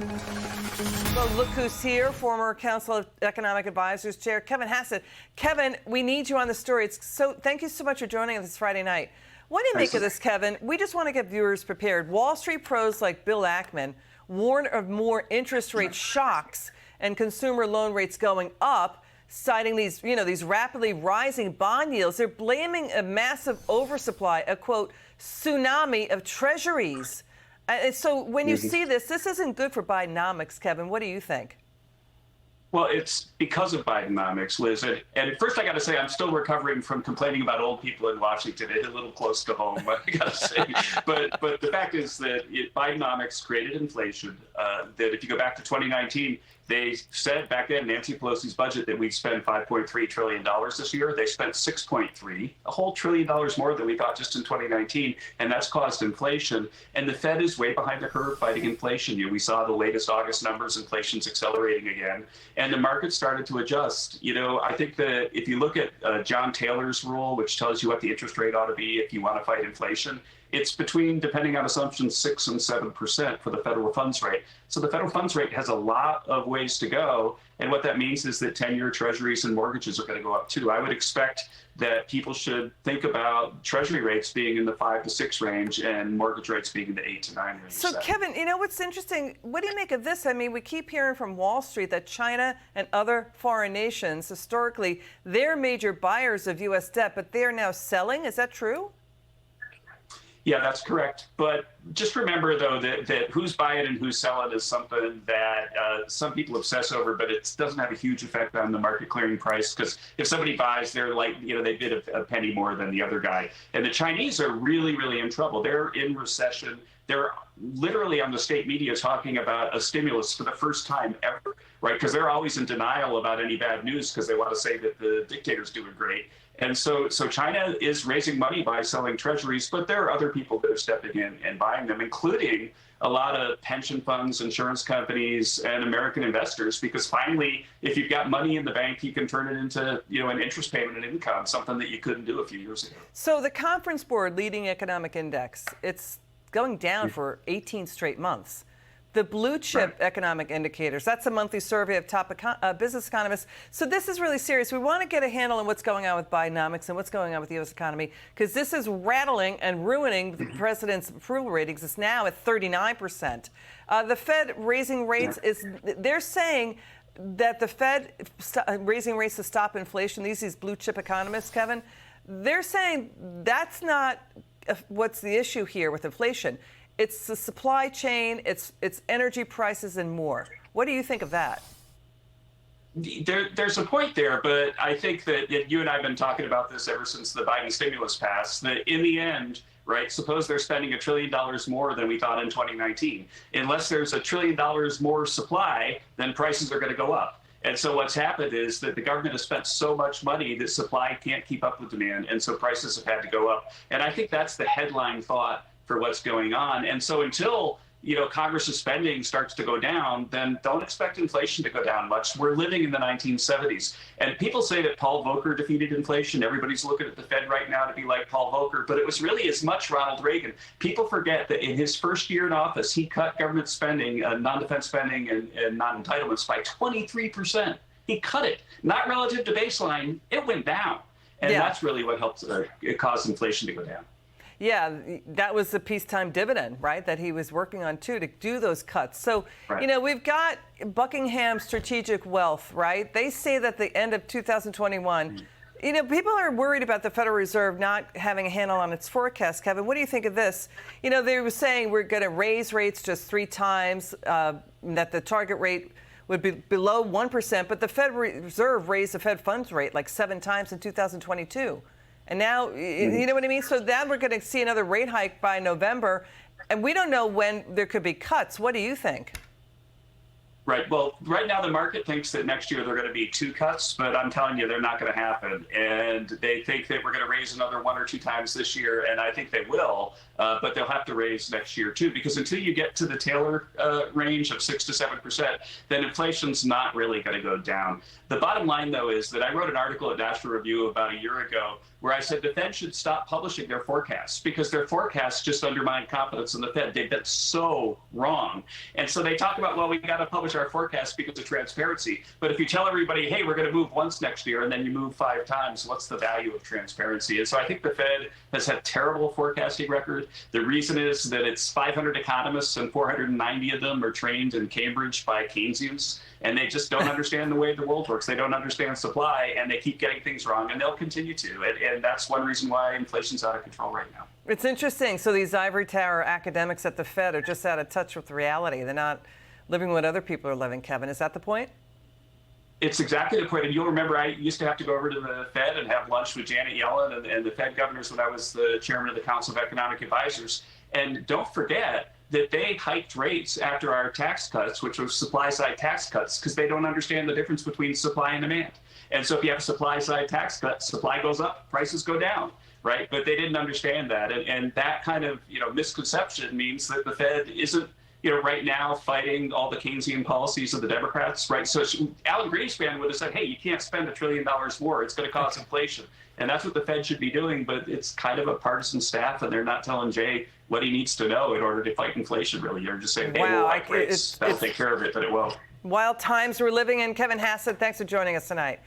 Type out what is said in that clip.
Well, look who's here, former Council of Economic Advisors Chair Kevin Hassett. Kevin, we need you on the story. Thank you so much for joining us this Friday night. What do you make of this, Kevin? We just want to get viewers prepared. Wall Street pros like Bill Ackman warn of more interest rate shocks and consumer loan rates going up, citing these rapidly rising bond yields. They're blaming a massive oversupply, a quote, tsunami of treasuries. So when you see this isn't good for Bidenomics, Kevin. What do you think? Well, it's because of Bidenomics, Liz. And first, I got to say, I'm still recovering from complaining about old people in Washington. It's a little close to home, I got to say. But the fact is that Bidenomics created inflation. That if you go back to 2019, they said back then, Nancy Pelosi's budget, that we'd spend $5.3 trillion this year. They spent $6.3, a whole $1 trillion more than we thought just in 2019, and that's caused inflation. And the Fed is way behind the curve fighting inflation. We saw the latest August numbers, inflation's accelerating again, and the market started to adjust. I think that if you look at John Taylor's rule, which tells you what the interest rate ought to be if you want to fight inflation, it's between, depending on assumptions, 6 and 7% for the federal funds rate. So the federal funds rate has a lot of ways to go. And what that means is that 10-year treasuries and mortgages are going to go up too. I would expect that people should think about treasury rates being in the 5 to 6 range and mortgage rates being in the 8 to 9 range. So Kevin, what's interesting, what do you make of this? I mean, we keep hearing from Wall Street that China and other foreign nations, historically, they're major buyers of U.S. debt, but they are now selling. Is that true? Yeah, that's correct. But just remember, though, that who's buying and who's selling is something that some people obsess over, but it doesn't have a huge effect on the market clearing price, because if somebody buys, they're like, they bid a penny more than the other guy. And the Chinese are really, really in trouble. They're in recession. They're literally on the state media talking about a stimulus for the first time ever, right? Because they're always in denial about any bad news because they want to say that the dictator's doing great. And so China is raising money by selling treasuries, but there are other people that are stepping in and buying them, including a lot of pension funds, insurance companies, and American investors, because finally, if you've got money in the bank, you can turn it into, an interest payment and income, something that you couldn't do a few years ago. So the Conference Board Leading Economic Index, it's going down for 18 straight months. The blue chip economic indicators, that's a monthly survey of top business economists. So this is really serious. We want to get a handle on what's going on with Bidenomics and what's going on with the U.S. economy, because this is rattling and ruining the president's approval ratings. It's now at 39%. The Fed raising rates they're saying that the Fed raising rates to stop inflation, these blue chip economists, Kevin, they're saying that's not what's the issue here with inflation. It's the supply chain, it's energy prices, and more. What do you think of that? There's a point there, but I think that you and I have been talking about this ever since the Biden stimulus passed, that in the end, right, suppose they're spending $1 trillion more than we thought in 2019. Unless there's $1 trillion more supply, then prices are going to go up. And so what's happened is that the government has spent so much money that supply can't keep up with demand, and so prices have had to go up. And I think that's the headline thought for what's going on. And so until Congress's spending starts to go down, then don't expect inflation to go down much. We're living in the 1970s. And people say that Paul Volcker defeated inflation. Everybody's looking at the Fed right now to be like Paul Volcker, but it was really as much Ronald Reagan. People forget that in his first year in office, he cut government spending, non-defense spending and non-entitlements by 23%. He cut it, not relative to baseline. It went down. And that's really what helped cause inflation to go down. Yeah, that was the peacetime dividend, right, that he was working on, too, to do those cuts. So, we've got Buckingham Strategic Wealth, right? They say that at the end of 2021, people are worried about the Federal Reserve not having a handle on its forecast. Kevin, what do you think of this? They were saying we're going to raise rates just 3 times, that the target rate would be below 1%, but the Federal Reserve raised the Fed funds rate like 7 times in 2022. And now, you know what I mean? So now we're going to see another rate hike by November, and we don't know when there could be cuts. What do you think? Right. Well, right now the market thinks that next year there are going to be 2 cuts, but I'm telling you they're not going to happen. And they think that we're going to raise another 1 or 2 times this year, and I think they will, but they'll have to raise next year too, because until you get to the Taylor range of 6 to 7%, then inflation's not really going to go down. The bottom line, though, is that I wrote an article at National Review about a year ago where I said the Fed should stop publishing their forecasts because their forecasts just undermine confidence in the Fed. They've been so wrong. And so they talk about, well, we got to publish our forecasts because of transparency. But if you tell everybody, hey, we're going to move once next year, and then you move 5 times, what's the value of transparency? And so I think the Fed has had terrible forecasting record. The reason is that it's 500 economists and 490 of them are trained in Cambridge by Keynesians. And they just don't understand the way the world works. They don't understand supply, and they keep getting things wrong, and they'll continue to. And that's one reason why inflation's out of control right now. It's interesting. So these ivory tower academics at the Fed are just out of touch with reality. They're not living what other people are living, Kevin. Is that the point? It's exactly the point. And you'll remember I used to have to go over to the Fed and have lunch with Janet Yellen and the Fed governors when I was the chairman of the Council of Economic Advisors. And don't forget that they hiked rates after our tax cuts, which were supply-side tax cuts, because they don't understand the difference between supply and demand. And so if you have a supply-side tax cut, supply goes up, prices go down, right? But they didn't understand that. And that kind of misconception means that the Fed isn't right now fighting all the Keynesian policies of the Democrats, right? So Alan Greenspan would have said, hey, you can't spend $1 trillion more. It's going to cause inflation. And that's what the Fed should be doing, but it's kind of a partisan staff, and they're not telling Jay what he needs to know in order to fight inflation, really. They're just saying, hey, we'll hike rates. That'll take care of it, but it will. Wild times we're living in. Kevin Hassett, thanks for joining us tonight.